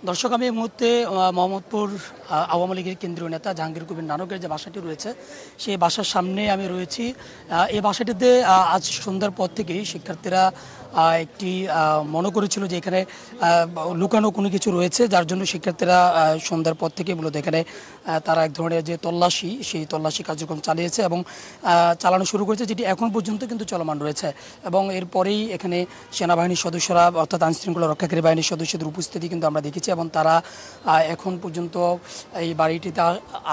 দর্শক, আমি এই মুহূর্তে মোহাম্মদপুর আওয়ামী লীগের কেন্দ্রীয় নেতা জাহাঙ্গীর কবির নানকের যে বাসাটি রয়েছে সেই বাসার সামনে আমি রয়েছি। এই বাসাটিতে আজ সন্ধ্যার পর থেকেই শিক্ষার্থীরা একটি মনে করেছিল যে এখানে লুকানো কোনো কিছু রয়েছে, যার জন্য শিক্ষার্থীরা সন্ধ্যার পর থেকে মূলত এখানে তারা এক ধরনের যে তল্লাশি সেই তল্লাশি কার্যক্রম চালিয়েছে এবং চালানো শুরু করেছে, যেটি এখন পর্যন্ত কিন্তু চলমান রয়েছে। এবং এরপরেই এখানে সেনাবাহিনীর সদস্যরা অর্থাৎ আইনশৃঙ্খলা রক্ষাকারী বাহিনীর সদস্যদের উপস্থিতি কিন্তু আমরা দেখেছি এবং তারা এখন পর্যন্ত এই বাড়িটিতে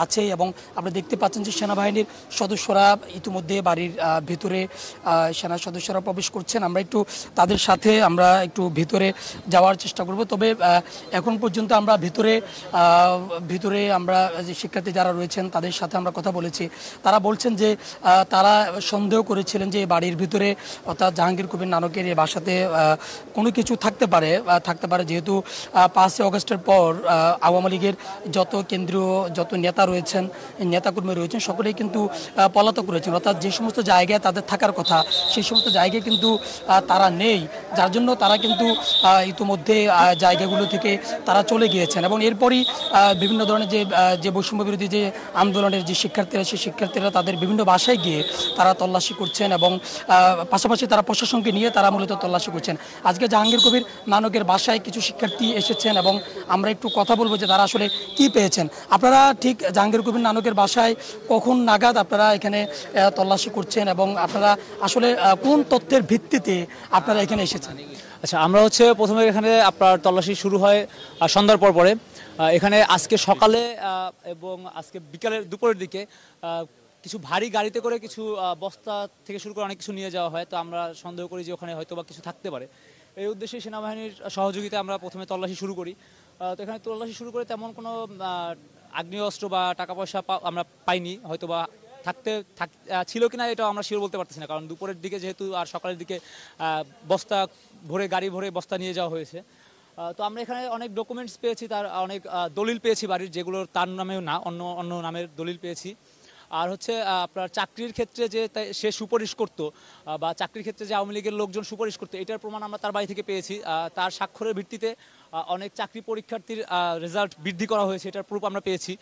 আছে। এবং আপনি দেখতে পাচ্ছেন যে সেনাবাহিনীর সদস্যরা ইতিমধ্যে বাড়ির ভিতরে সেনা সদস্যরা প্রবেশ করছেন। আমরা একটু তাদের সাথে ভিতরে যাওয়ার চেষ্টা করব। তবে এখন পর্যন্ত আমরা ভিতরে আমরা যে শিক্ষার্থী যারা রয়েছেন তাদের সাথে আমরা কথা বলেছি। তারা বলছেন যে তারা সন্দেহ করেছিলেন যে বাড়ির ভিতরে অর্থাৎ জাহাঙ্গীর কবির নানকের এই বাসাতে কোনো কিছু থাকতে পারে যেহেতু 5 আগস্টের পর আওয়ামী লীগের যত নেতা রয়েছেন, নেতাকর্মী রয়েছেন, সকলেই কিন্তু পলাতক রয়েছেন। অর্থাৎ যে সমস্ত জায়গায় তাদের থাকার কথা সেই সমস্ত জায়গায় কিন্তু তারা নেই, যার জন্য তারা কিন্তু ইতিমধ্যে জায়গাগুলো থেকে তারা চলে গিয়েছেন। এবং এরপরই বিভিন্ন ধরনের যে বৈষম্য বিরোধী যে আন্দোলনের যে শিক্ষার্থীরা তাদের বিভিন্ন বাসায় গিয়ে তারা তল্লাশি করছেন এবং পাশাপাশি তারা প্রশাসনকে নিয়ে তারা মূলত তল্লাশি করছেন। আজকে জাহাঙ্গীর কবির নানকের বাসায় কিছু শিক্ষার্থী এসেছেন এবং আমরা একটু কথা বলবো যে তারা আসলে কি পেয়েছেন। আপনারা ঠিক জাহাঙ্গীর কবির নানকের বাসায় কখন নাগাদ আপনারা এখানে তল্লাশি করছেন এবং আপনারা আসলে কোন তথ্যের ভিত্তিতে আপনারা এখানে এসেছেন? আচ্ছা, আমরা প্রথমে এখানে আপনার তল্লাশি শুরু হয় সন্ধ্যার পরে। এখানে আজকে সকালে এবং আজকে দুপুরের দিকে কিছু ভারী গাড়িতে করে কিছু বস্তা থেকে শুরু করে অনেক কিছু নিয়ে যাওয়া হয়। তো আমরা সন্দেহ করি যে ওখানে হয়তো বা কিছু থাকতে পারে। এই উদ্দেশ্যে সেনাবাহিনীর সহযোগিতায় আমরা প্রথমে তল্লাশি শুরু করি। তো এখানে তল্লাশি শুরু করে তেমন কোনো আগ্নেয়াস্ত্র বা টাকা পয়সা আমরা পাইনি। হয়তো বা ছিল কিনা এটাও আমরা শিওর বলতে পারতেছি না, কারণ দুপুরের দিকে যেহেতু আর সকালের দিকে গাড়ি ভরে বস্তা নিয়ে যাওয়া হয়েছে। তো আমরা এখানে অনেক ডকুমেন্টস পেয়েছি, তার অনেক দলিল পেয়েছি বাড়ির, যেগুলোর তার নামেও না, অন্য অন্য নামের দলিল পেয়েছি। আর আপনার চাকরির ক্ষেত্রে যে সে সুপারিশ করতো বা চাকরির ক্ষেত্রে যে আওয়ামী লীগের লোকজন সুপারিশ করতো, এটার প্রমাণ আমরা তার বাড়ি থেকে পেয়েছি। তার স্বাক্ষরের ভিত্তিতে অনেক চাকরি পরীক্ষার্থীর রেজাল্ট বৃদ্ধি করা হয়েছে, এটার প্রুফ আমরা পেয়েছি।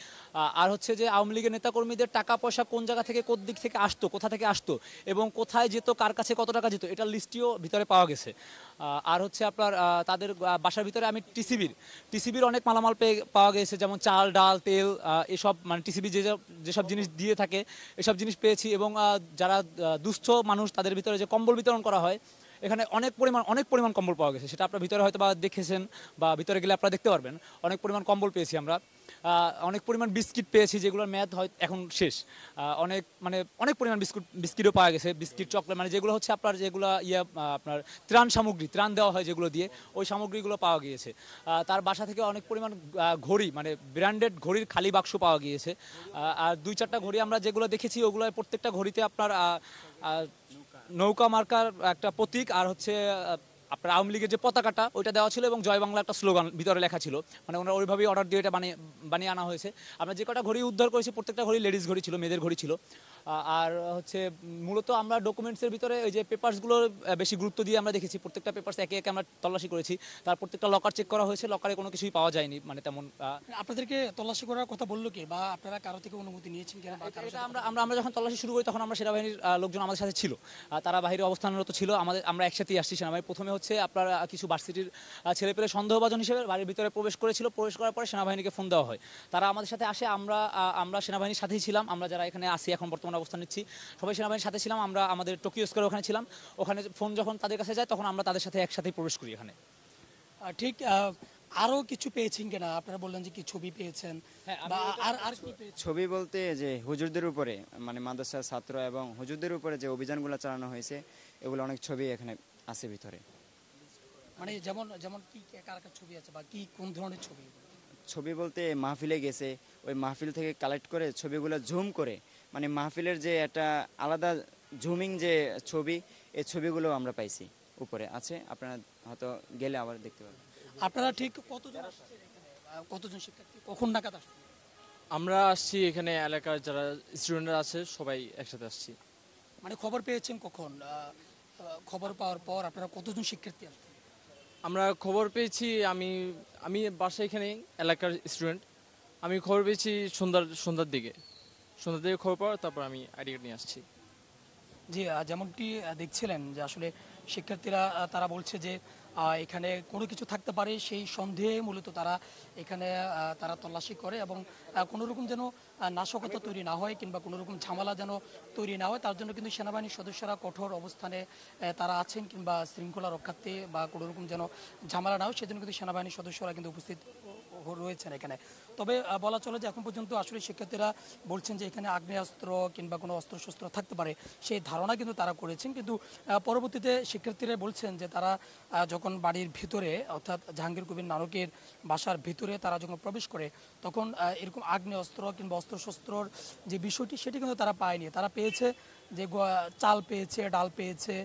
আর যে আওয়ামী লীগের নেতাকর্মীদের টাকা পয়সা কোন জায়গা থেকে কোন দিক থেকে আসতো, কোথা থেকে আসতো এবং কোথায় যেত, কার কাছে কত টাকা যেত, এটার লিস্টিও ভিতরে পাওয়া গেছে। আর আপনার তাদের বাসার ভিতরে আমি টিসিবির অনেক মালামাল পাওয়া গেছে, যেমন চাল, ডাল, তেল, এসব মানে টিসিবি যেসব জিনিস দিয়ে থাকে এসব জিনিস পেয়েছি। এবং যারা দুস্থ মানুষ তাদের ভিতরে যে কম্বল বিতরণ করা হয়, এখানে অনেক পরিমাণ কম্বল পাওয়া গেছে। সেটা আপনার ভিতরে হয়তো বা দেখেছেন বা ভিতরে গেলে আপনারা দেখতে পারবেন। অনেক পরিমাণ কম্বল পেয়েছি আমরা। অনেক পরিমাণ বিস্কিট পেয়েছি, যেগুলোর মেয়াদ হয় এখন শেষ। অনেক পরিমাণ বিস্কিটও পাওয়া গেছে, বিস্কিট, চকলেট, মানে যেগুলো আপনার যেগুলো আপনার ত্রাণ দেওয়া হয় যেগুলো দিয়ে, ওই সামগ্রীগুলো পাওয়া গিয়েছে। তার বাসা থেকে অনেক পরিমাণ ঘড়ি, মানে ব্র্যান্ডেড ঘড়ির খালি বাক্স পাওয়া গিয়েছে। আর 2-4টা ঘড়ি আমরা যেগুলো দেখেছি, ওগুলো প্রত্যেকটা ঘড়িতে আপনার নৌকা মার্কার একটা প্রতীক, আর আপনার আওয়ামী লীগের যে পতাকাটা ওইটা দেওয়া ছিল এবং জয় বাংলা একটা স্লোগান ভিতরে লেখা ছিল। মানে ওনারা ওইভাবেই অর্ডার দিয়ে এটা বানিয়ে আনা হয়েছে। আমরা যে কটা ঘড়ি উদ্ধার করেছি প্রত্যেকটা ঘড়ি লেডিস ঘড়ি ছিল, মেয়েদের ঘড়ি ছিল। আর মূলত আমরা ডকুমেন্টসের ভিতরে ওই যে পেপারসগুলোর বেশি গুরুত্ব দিয়ে আমরা দেখেছি। প্রত্যেকটা পেপারস একে একে আমরা তল্লাশি করেছি। তার প্রত্যেকটা লকার চেক করা হয়েছে, লকারে কোনো কিছুই পাওয়া যায়নি, মানে তেমন। আপনাদেরকে তল্লাশি করার কথা বললো কি, বা আপনারা কারো থেকে অনুমতি নিয়েছেন কিনা? এটা আমরা যখন তল্লাশি শুরু করি তখন আমরা সেনাবাহিনীর লোকজন আমাদের সাথে ছিল, তারা বাইরে অবস্থানরত ছিল। আমরা একসাথেই আসছি সেনাবাহিনী। প্রথমে আপনার কিছু ভার্সিটির ছেলেপেলে সন্দেহভাজন হিসেবে বাড়ির ভিতরে প্রবেশ করার পরে সেনাবাহিনীকে ফোন দেওয়া হয়। তারা আমাদের সাথে আসে। আমরা সেনাবাহিনীর সাথেই ছিলাম। আমরা যারা এখানে আসি এখন বর্তমানে অবস্থান নিচ্ছি সবাই সেনাবাহিনীর সাথে ছিলাম। আমরা আমাদের টোকিও স্কোয়ারে ওখানে ছিলাম। ওখানে ফোন যখন তাদের কাছে যায় তখন আমরা তাদের সাথে একসাথেই প্রবেশ করি এখানে। ঠিক আরো কিছু পেয়েছেন কিনা? আপনারা বললেন যে কি ছবি পেয়েছেন, আর কি পেয়েছেন? ছবি বলতে যে হুজুরদের উপরে, মানে মাদ্রাসার ছাত্র এবং হুজুরদের উপরে যে অভিযানগুলো চালানো হয়েছে, এগুলো অনেক ছবি এখানে আছে ভিতরে। মানে যেমন যেমন কি কার কার ছবি আছে বা কি কোন ধরনের ছবি? ছবি বলতে মাহফিলে গেছে, ওই মাহফিল থেকে কালেক্ট করে ছবিগুলো জুম করে, মানে মাহফিলের যে একটা আলাদা জুমিং যে ছবি, এই ছবিগুলো আমরা পাইছি উপরে আছে। আপনারা হয়তো গেলে আবার দেখতে পাবেন। আপনারা ঠিক কতজন শিক্ষার্থী কখন নাগাদ আসছেন? আমরা আসছি এখানে এলাকার যারা স্টুডেন্টরা আছে সবাই একসাথে আসছি। মানে খবর পেয়েছেন কখন? খবর পাওয়ার পর আপনারা কতজন শিক্ষার্থী আসছেন? আমরা খবর পেয়েছি, আমি আমি বাসা এখানে এলাকার স্টুডেন্ট। আমি খবর পেয়েছি সন্ধ্যার দিকে খবর পাওয়ার তারপর আমি আইডি কার্ড নিয়ে আসছি। জি, যেমনটি দেখছিলেন যে আসলে শিক্ষার্থীরা তারা বলছে যে এখানে কোনো কিছু থাকতে পারে সেই সন্দেহে মূলত তারা এখানে তারা তল্লাশি করে এবং কোনো রকম যেন নাশকতা তৈরি না হয় কিংবা কোনো রকম ঝামেলা যেন তৈরি না হয়, তার জন্য কিন্তু সেনাবাহিনীর সদস্যরা কঠোর অবস্থানে তারা আছেন কিংবা শৃঙ্খলা রক্ষার্থে বা কোনো রকম যেন ঝামেলা না হয় সেজন্য কিন্তু সেনাবাহিনীর সদস্যরা কিন্তু উপস্থিত রয়েছেন এখানে। তবে বলা চলে যে এখন পর্যন্ত আসলে শিক্ষার্থীরা বলছেন যে এখানে আগ্নেয়াস্ত্র কিংবা কোনো অস্ত্রশস্ত্র থাকতে পারে সেই ধারণা কিন্তু তারা করেছেন, কিন্তু পরবর্তীতে শিক্ষার্থীরা বলছেন যে তারা যখন বাড়ির ভিতরে অর্থাৎ জাহাঙ্গীর কবির নানকের বাসার ভিতরে তারা যখন প্রবেশ করে তখন এরকম আগ্নেয়াস্ত্র কিংবা অস্ত্রশস্ত্রর যে বিষয়টি সেটি কিন্তু তারা পায়নি। তারা পেয়েছে যে চাল পেয়েছে, ডাল পেয়েছে,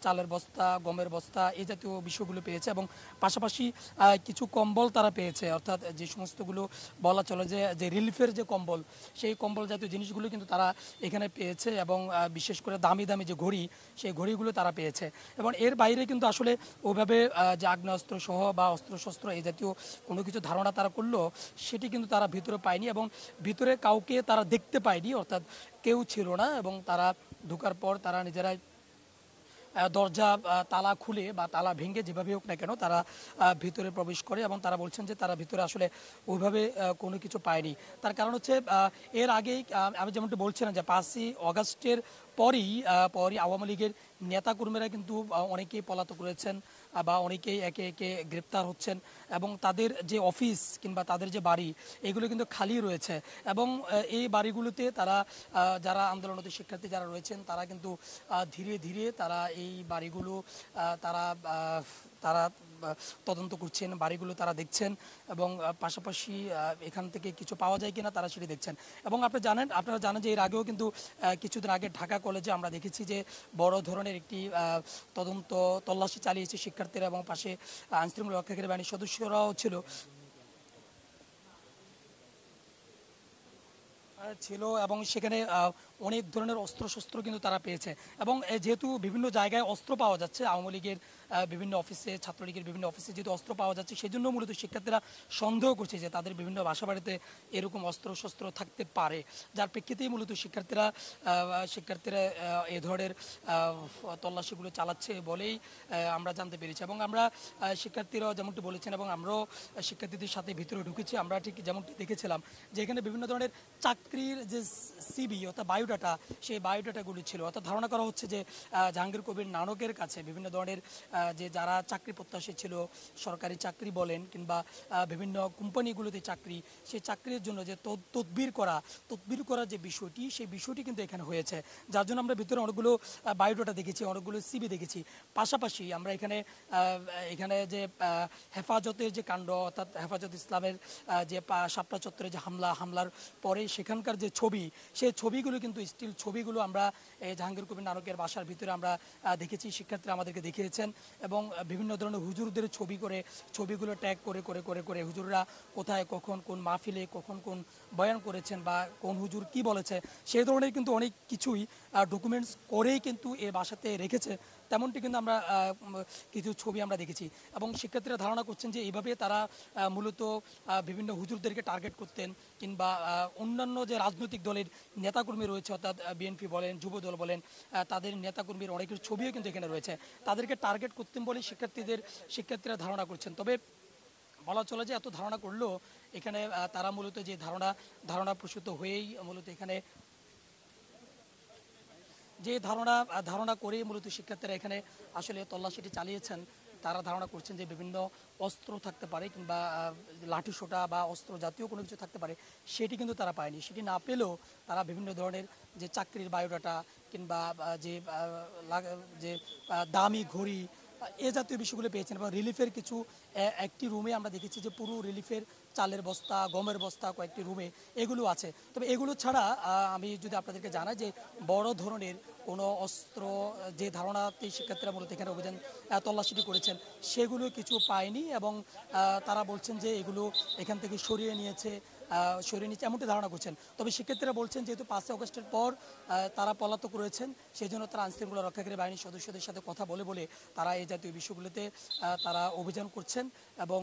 চালের বস্তা, গমের বস্তা, এই জাতীয় বিষয়গুলো পেয়েছে এবং পাশাপাশি কিছু কম্বল তারা পেয়েছে, অর্থাৎ যে সমস্তগুলো বলা চলে যে রিলিফের যে কম্বল, সেই কম্বল জাতীয় জিনিসগুলো কিন্তু তারা এখানে পেয়েছে এবং বিশেষ করে দামি দামি যে ঘড়ি, সেই ঘড়িগুলো তারা পেয়েছে। এবং এর বাইরে কিন্তু আসলে ওইভাবে যে আগ্নেয়াস্ত্র সহ বা অস্ত্রশস্ত্র এই জাতীয় কোনো কিছু ধারণা তারা করলো সেটি কিন্তু তারা ভিতরে পায়নি এবং ভিতরে কাউকে তারা দেখতে পায়নি, অর্থাৎ কেউ ছিল না এবং তারা ঢোকার পর তারা নিজেরাই দরজা তালা খুলে বা তালা ভেঙে যেভাবে হোক না কেন তারা ভিতরে প্রবেশ করে এবং তারা বলছেন যে তারা ভিতরে আসলে ওইভাবে কোনো কিছু পায়নি। তার কারণ হচ্ছে এর আগেই আমি যেমনটি বলছিলাম যে 5ই অগাস্টের পরই আওয়ামী লীগের নেতাকর্মীরা কিন্তু অনেকেই পলাতক রয়েছেন বা অনেকেই একে একে গ্রেপ্তার হচ্ছেন এবং তাদের যে অফিস কিংবা তাদের যে বাড়ি এগুলো কিন্তু খালি রয়েছে এবং এই বাড়িগুলোতে তারা যারা আন্দোলনরত শিক্ষার্থী যারা রয়েছেন তারা কিন্তু ধীরে ধীরে তারা এই বাড়িগুলো তারা তারা তদন্ত করছেন, বাড়িগুলো তারা দেখছেন এবং পাশাপাশি এখান থেকে কিছু পাওয়া যায় কিনা তারা সেটি দেখছেন। এবং আপনারা জানেন যে এর আগেও কিন্তু কিছুদিন আগে ঢাকা কলেজে আমরা দেখেছি যে বড় ধরনের একটি তল্লাশি চালিয়েছে শিক্ষার্থীরা এবং পাশে আইনশৃঙ্খলা রক্ষাকারী বাহিনীর সদস্যরাও ছিল এবং সেখানে অনেক ধরনের অস্ত্রশস্ত্র কিন্তু তারা পেয়েছে এবং যেহেতু বিভিন্ন জায়গায় অস্ত্র পাওয়া যাচ্ছে, আওয়ামী লীগের বিভিন্ন অফিসে, ছাত্রলীগের বিভিন্ন অফিসে যেহেতু অস্ত্র পাওয়া যাচ্ছে সেজন্য মূলত শিক্ষার্থীরা সন্দেহ করছে যে তাদের বিভিন্ন বাসাবাড়িতে এরকম অস্ত্রশস্ত্র থাকতে পারে, যার প্রেক্ষিতেই মূলত শিক্ষার্থীরা এ ধরনের তল্লাশিগুলো চালাচ্ছে বলেই আমরা জানতে পেরেছি। এবং আমরা শিক্ষার্থীরাও যেমনটি বলেছেন এবং আমরাও শিক্ষার্থীদের সাথে ভিতরে ঢুকেছি, আমরা ঠিক যেমনটি দেখেছিলাম যে এখানে বিভিন্ন ধরনের চাকরির যে সিবি অর্থাৎ বায়োডাটা, সেই বায়োডাটাগুলি ছিল, অর্থাৎ ধারণা করা হচ্ছে যে জাহাঙ্গীর কবির নানকের কাছে বিভিন্ন ধরনের যে যারা চাকরি প্রত্যাশী ছিল, সরকারি চাকরি বলেন কিংবা বিভিন্ন কোম্পানিগুলোতে চাকরি, সেই চাকরির জন্য যে তদবির করা যে বিষয়টি, সেই বিষয়টি কিন্তু এখানে হয়েছে, যার জন্য আমরা ভিতরে অনেকগুলো বায়োডাটা দেখেছি, অনেকগুলো সিবি দেখেছি। পাশাপাশি আমরা এখানে যে হেফাজতের যে কাণ্ড, অর্থাৎ হেফাজত ইসলামের যে শাপলা চত্বরে যে হামলার পরে সেখানকার যে ছবি, সেই ছবিগুলো কিন্তু স্টিল ছবিগুলো আমরা জাহাঙ্গীর কবির নানকের বাসার ভিতরে আমরা দেখেছি, শিক্ষার্থীরা আমাদেরকে দেখিয়েছেন এবং বিভিন্ন ধরনের হুজুরদের ছবিগুলো ট্যাগ করে করে করে করে হুজুররা কোথায় কখন কোন মাহফিলে কখন কোন বয়ান করেছেন বা কোন হুজুর কি বলেছে সেই ধরনের কিন্তু অনেক কিছুই ডকুমেন্টস করেই কিন্তু এ বাসাতে রেখেছে, তেমনটি কিন্তু আমরা কিছু ছবি আমরা দেখেছি এবং শিক্ষার্থীরা ধারণা করছেন যে এইভাবে তারা মূলত বিভিন্ন হুজুরদেরকে টার্গেট করতেন কিংবা অন্যান্য যে রাজনৈতিক দলের নেতাকর্মী রয়েছে, অর্থাৎ বিএনপি বলেন, যুবদল বলেন, তাদের নেতাকর্মীর অনেকের ছবিও কিন্তু এখানে রয়েছে, তাদেরকে টার্গেট করতেন বলে শিক্ষার্থীরা ধারণা করছেন। তবে বলা চলে যে এত ধারণা করলেও এখানে তারা মূলত যে ধারণা প্রসূত হয়েই মূলত এখানে যে ধারণা করে মূলত শিক্ষার্থীরা এখানে আসলে তল্লাশিটি চালিয়েছেন, তারা ধারণা করছেন যে বিভিন্ন অস্ত্র থাকতে পারে কিংবা লাঠিসোঁটা বা অস্ত্র জাতীয় কোনো কিছু থাকতে পারে, সেটি কিন্তু তারা পায়নি। সেটি না পেলেও তারা বিভিন্ন ধরনের যে চাকরির বায়োডাটা কিংবা যে দামি ঘড়ি এ জাতীয় বিষয়গুলো পেয়েছেন এবং রিলিফের কিছু একটি রুমে আমরা দেখেছি যে পুরো রিলিফের চালের বস্তা, গমের বস্তা কয়েকটি রুমে এগুলো আছে। তবে এগুলো ছাড়া আমি যদি আপনাদেরকে জানাই যে বড় ধরনের কোনো অস্ত্র, যে ধারণাতে শিক্ষার্থীরা মূলত এখানে অভিযান তল্লাশিটি করেছেন সেগুলো কিছু পায়নি, এবং তারা বলছেন যে এগুলো এখান থেকে সরিয়ে নিয়েছে, এমনটি ধারণা করছেন। তবে শিক্ষার্থীরা বলছেন যেহেতু 5ই আগস্টের পর তারা পলাতক রয়েছেন, সেই জন্য তারা আইনশৃঙ্খলা রক্ষাকারী বাহিনীর সদস্যদের সাথে কথা বলে বলে তারা এই জাতীয় বিষয়গুলোতে তারা অভিযান করছেন, এবং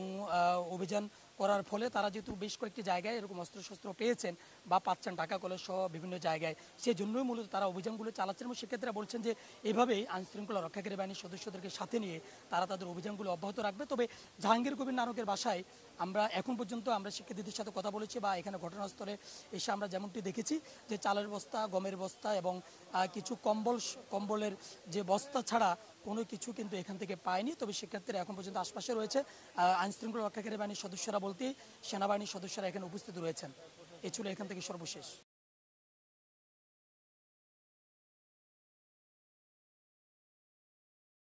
অভিযান করার ফলে তারা যেহেতু বেশ কয়েকটি জায়গায় এরকম অস্ত্রশস্ত্র পেয়েছেন বা পাচ্ছেন ঢাকা কলেজ সহ বিভিন্ন জায়গায়, সেই জন্যই মূলত তারা অভিযানগুলো চালাচ্ছেন। এবং শিক্ষার্থীরা বলছেন যে এভাবেই আইনশৃঙ্খলা রক্ষাকারী বাহিনীর সদস্যদেরকে সাথে নিয়ে তারা তাদের অভিযানগুলো অব্যাহত রাখবে। তবে জাহাঙ্গীর কবির নানকের বাসায় আমরা এখন পর্যন্ত আমরা শিক্ষার্থীদের সাথে কথা বলেছি বা এখানে ঘটনাস্থলে এসে আমরা যেমনটি দেখেছি যে চালের বস্তা, গমের বস্তা এবং কিছু কম্বলের যে বস্তা ছাড়া কোনো কিছু কিন্তু এখান থেকে পায়নি। তবে শিক্ষার্থীরা এখন পর্যন্ত আশপাশে রয়েছে, আইনশৃঙ্খলা রক্ষাকারী বাহিনীর সদস্যরা বলতে সেনাবাহিনীর সদস্যরা এখানে উপস্থিত রয়েছেন। এ ছিল এখান থেকে সর্বশেষ।